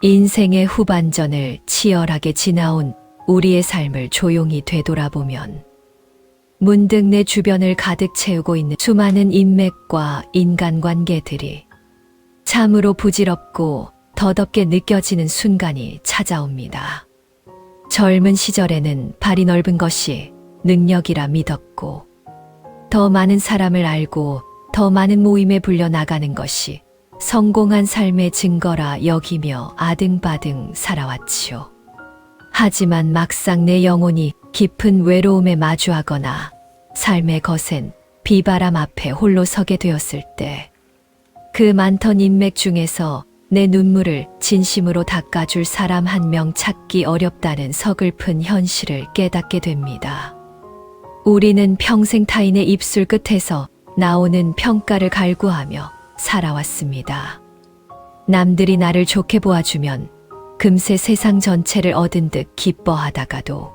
인생의 후반전을 치열하게 지나온 우리의 삶을 조용히 되돌아보면 문득 내 주변을 가득 채우고 있는 수많은 인맥과 인간관계들이 참으로 부질없고 더덥게 느껴지는 순간이 찾아옵니다. 젊은 시절에는 발이 넓은 것이 능력이라 믿었고, 더 많은 사람을 알고 더 많은 모임에 불려 나가는 것이 성공한 삶의 증거라 여기며 아등바등 살아왔지요. 하지만 막상 내 영혼이 깊은 외로움에 마주하거나 삶의 거센 비바람 앞에 홀로 서게 되었을 때, 그 많던 인맥 중에서 내 눈물을 진심으로 닦아줄 사람 한 명 찾기 어렵다는 서글픈 현실을 깨닫게 됩니다. 우리는 평생 타인의 입술 끝에서 나오는 평가를 갈구하며 살아왔습니다. 남들이 나를 좋게 보아주면 금세 세상 전체를 얻은 듯 기뻐하다가도,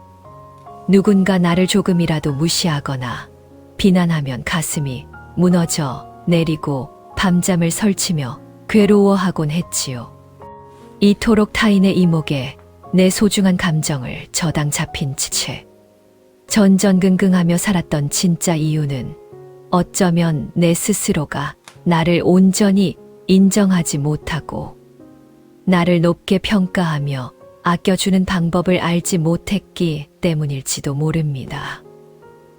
누군가 나를 조금이라도 무시하거나 비난하면 가슴이 무너져 내리고 밤잠을 설치며 괴로워하곤 했지요. 이토록 타인의 이목에 내 소중한 감정을 저당 잡힌 채 전전긍긍하며 살았던 진짜 이유는 어쩌면 내 스스로가 나를 온전히 인정하지 못하고 나를 높게 평가하며 아껴주는 방법을 알지 못했기 때문일지도 모릅니다.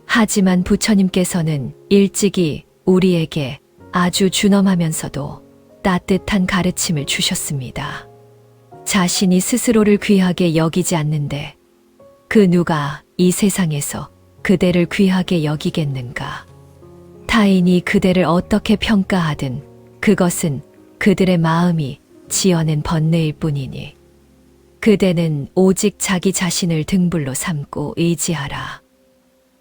하지만 부처님께서는 일찍이 우리에게 아주 준엄하면서도 따뜻한 가르침을 주셨습니다. 자신이 스스로를 귀하게 여기지 않는데 그 누가 이 세상에서 그대를 귀하게 여기겠는가? 타인이 그대를 어떻게 평가하든 그것은 그들의 마음이 지어낸 번뇌일 뿐이니 그대는 오직 자기 자신을 등불로 삼고 의지하라.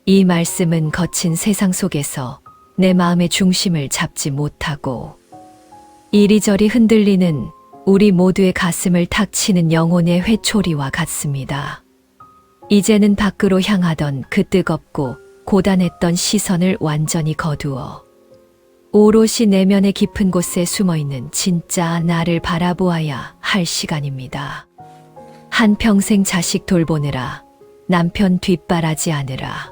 이 말씀은 거친 세상 속에서 내 마음의 중심을 잡지 못하고 이리저리 흔들리는 우리 모두의 가슴을 탁 치는 영혼의 회초리와 같습니다. 이제는 밖으로 향하던 그 뜨겁고 고단했던 시선을 완전히 거두어 오롯이 내면의 깊은 곳에 숨어있는 진짜 나를 바라보아야 할 시간입니다. 한평생 자식 돌보느라, 남편 뒷바라지 하느라,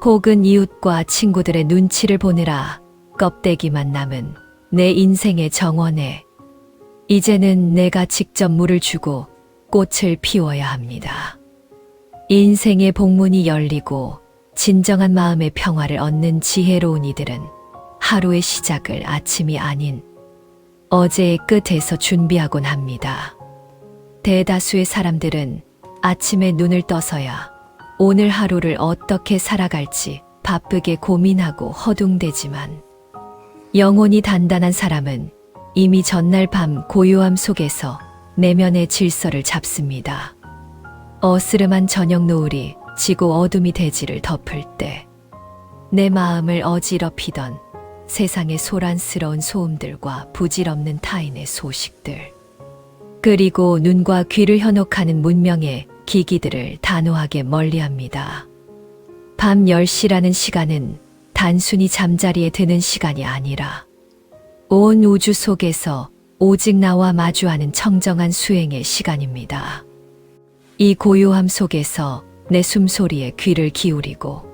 혹은 이웃과 친구들의 눈치를 보느라 껍데기만 남은 내 인생의 정원에 이제는 내가 직접 물을 주고 꽃을 피워야 합니다. 인생의 복문이 열리고 진정한 마음의 평화를 얻는 지혜로운 이들은 하루의 시작을 아침이 아닌 어제의 끝에서 준비하곤 합니다. 대다수의 사람들은 아침에 눈을 떠서야 오늘 하루를 어떻게 살아갈지 바쁘게 고민하고 허둥대지만, 영혼이 단단한 사람은 이미 전날 밤 고요함 속에서 내면의 질서를 잡습니다. 어스름한 저녁 노을이 지고 어둠이 대지를 덮을 때 내 마음을 어지럽히던 세상의 소란스러운 소음들과 부질없는 타인의 소식들, 그리고 눈과 귀를 현혹하는 문명의 기기들을 단호하게 멀리합니다. 밤 10시라는 시간은 단순히 잠자리에 드는 시간이 아니라 온 우주 속에서 오직 나와 마주하는 청정한 수행의 시간입니다. 이 고요함 속에서 내 숨소리에 귀를 기울이고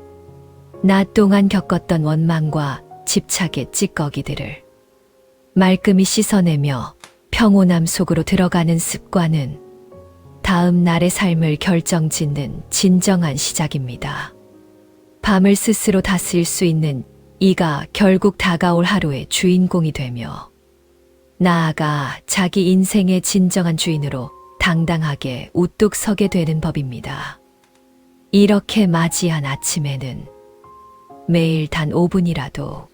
낮 동안 겪었던 원망과 집착의 찌꺼기들을 말끔히 씻어내며 평온함 속으로 들어가는 습관은 다음 날의 삶을 결정짓는 진정한 시작입니다. 밤을 스스로 다스릴 수 있는 이가 결국 다가올 하루의 주인공이 되며 나아가 자기 인생의 진정한 주인으로 당당하게 우뚝 서게 되는 법입니다. 이렇게 맞이한 아침에는 매일 단 5분이라도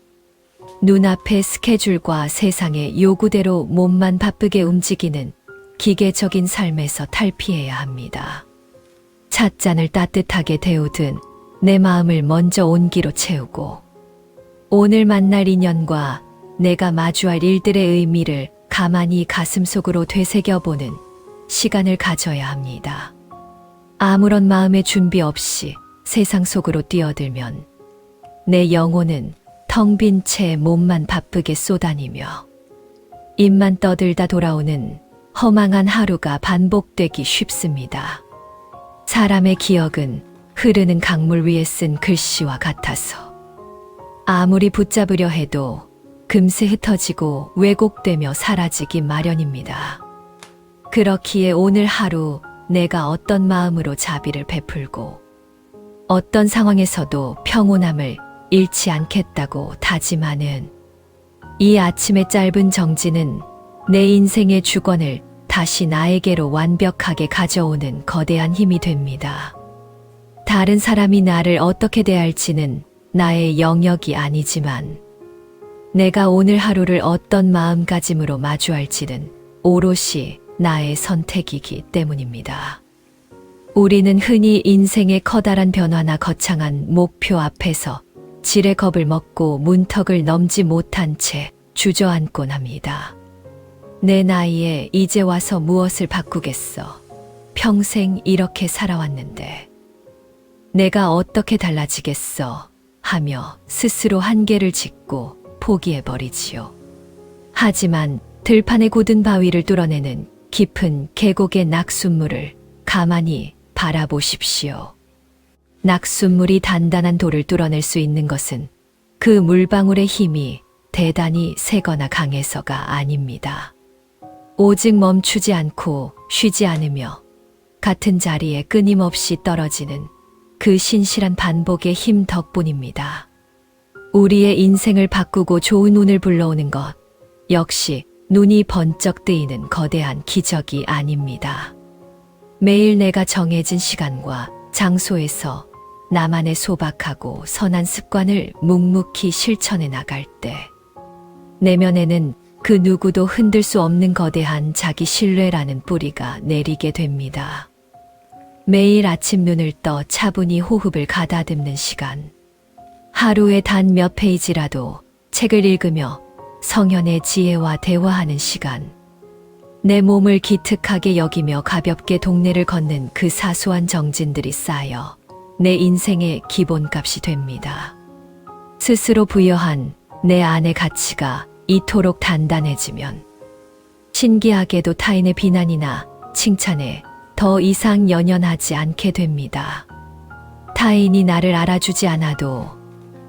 눈앞의 스케줄과 세상의 요구대로 몸만 바쁘게 움직이는 기계적인 삶에서 탈피해야 합니다. 찻잔을 따뜻하게 데우든 내 마음을 먼저 온기로 채우고 오늘 만날 인연과 내가 마주할 일들의 의미를 가만히 가슴속으로 되새겨보는 시간을 가져야 합니다. 아무런 마음의 준비 없이 세상 속으로 뛰어들면 내 영혼은 텅 빈 채 몸만 바쁘게 쏘다니며 입만 떠들다 돌아오는 허망한 하루가 반복되기 쉽습니다. 사람의 기억은 흐르는 강물 위에 쓴 글씨와 같아서 아무리 붙잡으려 해도 금세 흩어지고 왜곡되며 사라지기 마련입니다. 그렇기에 오늘 하루 내가 어떤 마음으로 자비를 베풀고 어떤 상황에서도 평온함을 잃지 않겠다고 다짐하는 이 아침의 짧은 정지는 내 인생의 주권을 다시 나에게로 완벽하게 가져오는 거대한 힘이 됩니다. 다른 사람이 나를 어떻게 대할지는 나의 영역이 아니지만 내가 오늘 하루를 어떤 마음가짐으로 마주할지는 오롯이 나의 선택이기 때문입니다. 우리는 흔히 인생의 커다란 변화나 거창한 목표 앞에서 지레 겁을 먹고 문턱을 넘지 못한 채 주저앉곤 합니다. 내 나이에 이제 와서 무엇을 바꾸겠어? 평생 이렇게 살아왔는데 내가 어떻게 달라지겠어? 하며 스스로 한계를 짓고 포기해버리지요. 하지만 들판의 굳은 바위를 뚫어내는 깊은 계곡의 낙숫물을 가만히 바라보십시오. 낙숫물이 단단한 돌을 뚫어낼 수 있는 것은 그 물방울의 힘이 대단히 세거나 강해서가 아닙니다. 오직 멈추지 않고 쉬지 않으며 같은 자리에 끊임없이 떨어지는 그 신실한 반복의 힘 덕분입니다. 우리의 인생을 바꾸고 좋은 운을 불러오는 것 역시 눈이 번쩍 뜨이는 거대한 기적이 아닙니다. 매일 내가 정해진 시간과 장소에서 나만의 소박하고 선한 습관을 묵묵히 실천해 나갈 때 내면에는 그 누구도 흔들 수 없는 거대한 자기 신뢰라는 뿌리가 내리게 됩니다. 매일 아침 눈을 떠 차분히 호흡을 가다듬는 시간, 하루에 단 몇 페이지라도 책을 읽으며 성현의 지혜와 대화하는 시간, 내 몸을 기특하게 여기며 가볍게 동네를 걷는 그 사소한 정진들이 쌓여 내 인생의 기본값이 됩니다. 스스로 부여한 내 안의 가치가 이토록 단단해지면 신기하게도 타인의 비난이나 칭찬에 더 이상 연연하지 않게 됩니다. 타인이 나를 알아주지 않아도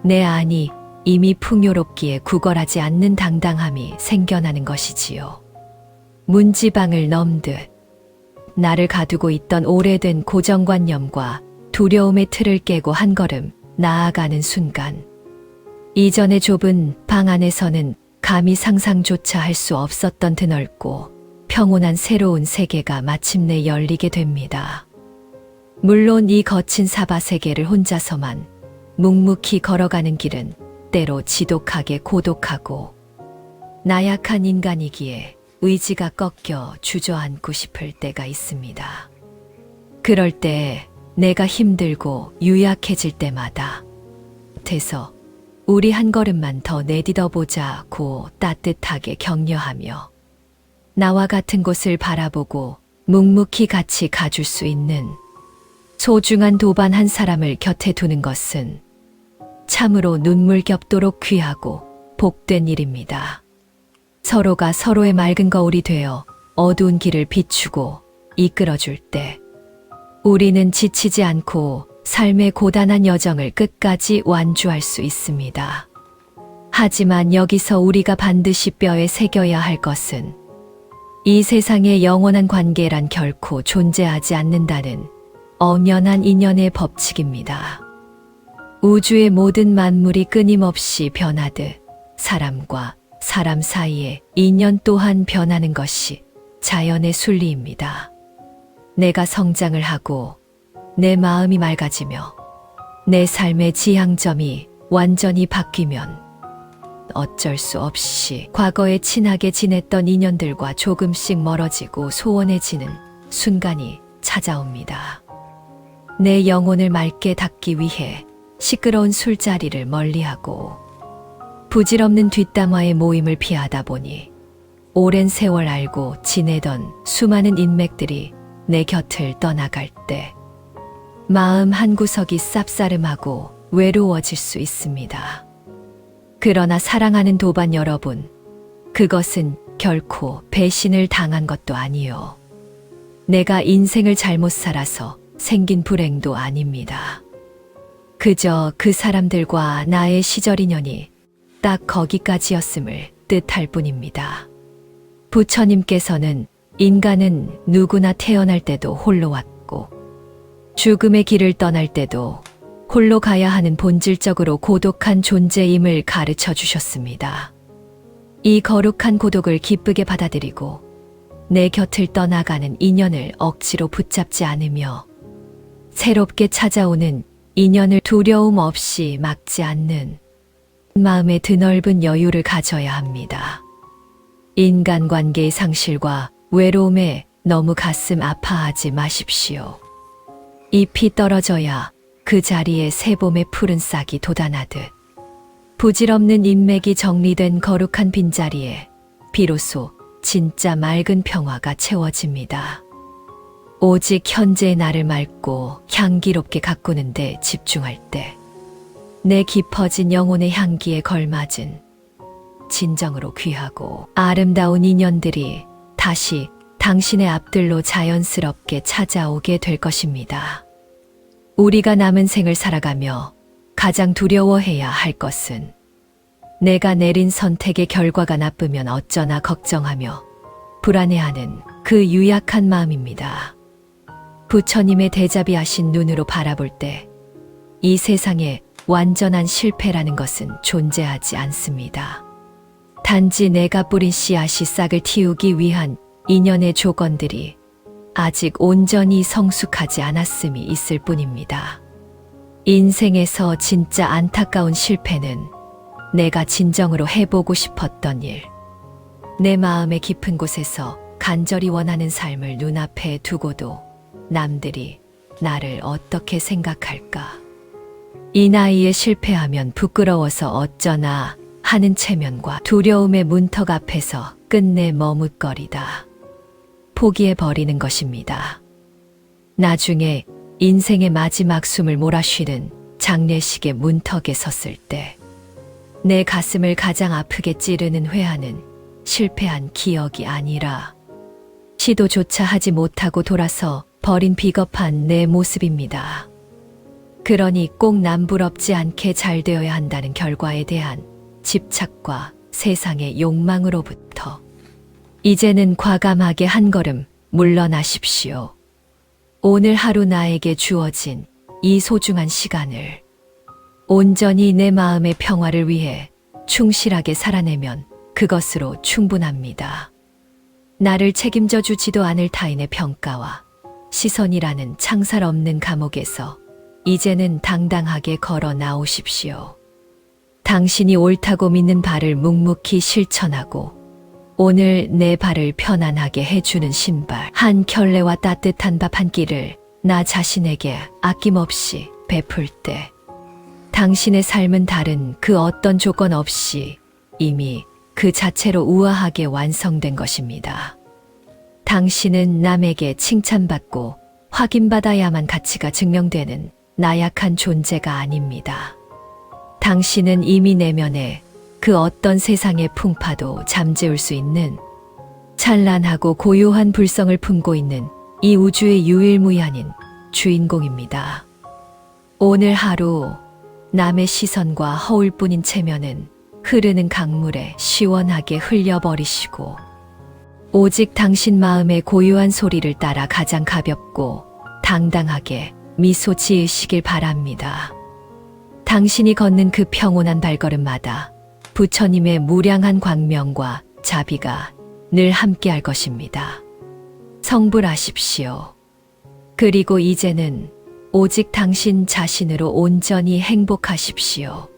내 안이 이미 풍요롭기에 구걸하지 않는 당당함이 생겨나는 것이지요. 문지방을 넘듯 나를 가두고 있던 오래된 고정관념과 두려움의 틀을 깨고 한 걸음 나아가는 순간, 이전의 좁은 방 안에서는 감히 상상조차 할 수 없었던 드넓고 평온한 새로운 세계가 마침내 열리게 됩니다. 물론 이 거친 사바 세계를 혼자서만 묵묵히 걸어가는 길은 때로 지독하게 고독하고 나약한 인간이기에 의지가 꺾여 주저앉고 싶을 때가 있습니다. 그럴 때 내가 힘들고 유약해질 때마다 돼서 우리 한 걸음만 더 내딛어 보자고 따뜻하게 격려하며 나와 같은 곳을 바라보고 묵묵히 같이 가줄 수 있는 소중한 도반 한 사람을 곁에 두는 것은 참으로 눈물겹도록 귀하고 복된 일입니다. 서로가 서로의 맑은 거울이 되어 어두운 길을 비추고 이끌어줄 때 우리는 지치지 않고 삶의 고단한 여정을 끝까지 완주할 수 있습니다. 하지만 여기서 우리가 반드시 뼈에 새겨야 할 것은 이 세상에 영원한 관계란 결코 존재하지 않는다는 엄연한 인연의 법칙입니다. 우주의 모든 만물이 끊임없이 변하듯 사람과 사람 사이의 인연 또한 변하는 것이 자연의 순리입니다. 내가 성장을 하고 내 마음이 맑아지며 내 삶의 지향점이 완전히 바뀌면 어쩔 수 없이 과거에 친하게 지냈던 인연들과 조금씩 멀어지고 소원해지는 순간이 찾아옵니다. 내 영혼을 맑게 닦기 위해 시끄러운 술자리를 멀리하고 부질없는 뒷담화의 모임을 피하다 보니 오랜 세월 알고 지내던 수많은 인맥들이 내 곁을 떠나갈 때 마음 한구석이 쌉싸름하고 외로워질 수 있습니다. 그러나 사랑하는 도반 여러분, 그것은 결코 배신을 당한 것도 아니요. 내가 인생을 잘못 살아서 생긴 불행도 아닙니다. 그저 그 사람들과 나의 시절 인연이 딱 거기까지였음을 뜻할 뿐입니다. 부처님께서는 인간은 누구나 태어날 때도 홀로 왔고 죽음의 길을 떠날 때도 홀로 가야 하는 본질적으로 고독한 존재임을 가르쳐 주셨습니다. 이 거룩한 고독을 기쁘게 받아들이고 내 곁을 떠나가는 인연을 억지로 붙잡지 않으며 새롭게 찾아오는 인연을 두려움 없이 막지 않는 마음의 드넓은 여유를 가져야 합니다. 인간관계의 상실과 외로움에 너무 가슴 아파하지 마십시오. 잎이 떨어져야 그 자리에 새봄의 푸른 싹이 돋아나듯 부질없는 인맥이 정리된 거룩한 빈자리에 비로소 진짜 맑은 평화가 채워집니다. 오직 현재의 나를 맑고 향기롭게 가꾸는 데 집중할 때 내 깊어진 영혼의 향기에 걸맞은 진정으로 귀하고 아름다운 인연들이 다시 당신의 앞들로 자연스럽게 찾아오게 될 것입니다. 우리가 남은 생을 살아가며 가장 두려워해야 할 것은 내가 내린 선택의 결과가 나쁘면 어쩌나 걱정하며 불안해하는 그 유약한 마음입니다. 부처님의 대자비하신 눈으로 바라볼 때 이 세상에 완전한 실패라는 것은 존재하지 않습니다. 단지 내가 뿌린 씨앗이 싹을 틔우기 위한 인연의 조건들이 아직 온전히 성숙하지 않았음이 있을 뿐입니다. 인생에서 진짜 안타까운 실패는 내가 진정으로 해보고 싶었던 일, 내 마음의 깊은 곳에서 간절히 원하는 삶을 눈앞에 두고도 남들이 나를 어떻게 생각할까? 이 나이에 실패하면 부끄러워서 어쩌나 하는 체면과 두려움의 문턱 앞에서 끝내 머뭇거리다 포기해버리는 것입니다. 나중에 인생의 마지막 숨을 몰아쉬는 장례식의 문턱에 섰을 때 내 가슴을 가장 아프게 찌르는 회한은 실패한 기억이 아니라 시도조차 하지 못하고 돌아서 버린 비겁한 내 모습입니다. 그러니 꼭 남부럽지 않게 잘 되어야 한다는 결과에 대한 집착과 세상의 욕망으로부터 이제는 과감하게 한 걸음 물러나십시오. 오늘 하루 나에게 주어진 이 소중한 시간을 온전히 내 마음의 평화를 위해 충실하게 살아내면 그것으로 충분합니다. 나를 책임져 주지도 않을 타인의 평가와 시선이라는 창살 없는 감옥에서 이제는 당당하게 걸어 나오십시오. 당신이 옳다고 믿는 바를 묵묵히 실천하고 오늘 내 발을 편안하게 해주는 신발 한 켤레와 따뜻한 밥 한 끼를 나 자신에게 아낌없이 베풀 때 당신의 삶은 다른 그 어떤 조건 없이 이미 그 자체로 우아하게 완성된 것입니다. 당신은 남에게 칭찬받고 확인받아야만 가치가 증명되는 나약한 존재가 아닙니다. 당신은 이미 내면에 그 어떤 세상의 풍파도 잠재울 수 있는 찬란하고 고요한 불성을 품고 있는 이 우주의 유일무이한인 주인공입니다. 오늘 하루 남의 시선과 허울뿐인 체면은 흐르는 강물에 시원하게 흘려버리시고 오직 당신 마음의 고요한 소리를 따라 가장 가볍고 당당하게 미소 지으시길 바랍니다. 당신이 걷는 그 평온한 발걸음마다 부처님의 무량한 광명과 자비가 늘 함께할 것입니다. 성불하십시오. 그리고 이제는 오직 당신 자신으로 온전히 행복하십시오.